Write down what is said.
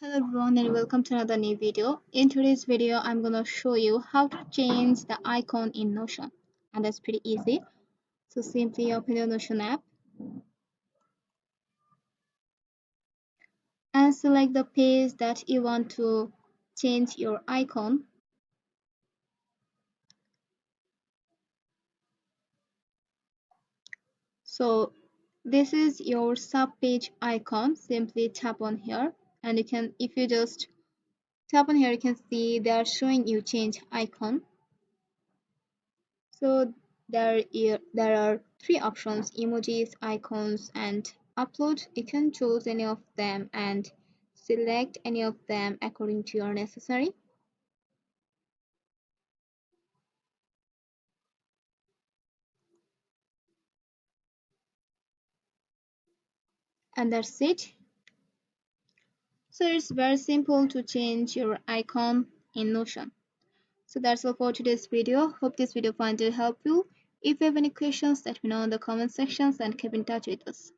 Hello everyone and welcome to another new video. In today's video, I'm gonna show you how to change the icon in Notion. And that's pretty easy. So simply open your Notion app and select the page that you want to change your icon. So this is your sub-page icon. Simply tap on here and if you just tap on here, you can see they are showing you change icon. So there are three options: emojis, icons, and upload. You can choose any of them and select any of them according to your necessary. And that's it. So it's very simple to change your icon in Notion. So that's all for today's video. Hope this video finds you helpful. If you have any questions, let me know in the comment sections and keep in touch with us.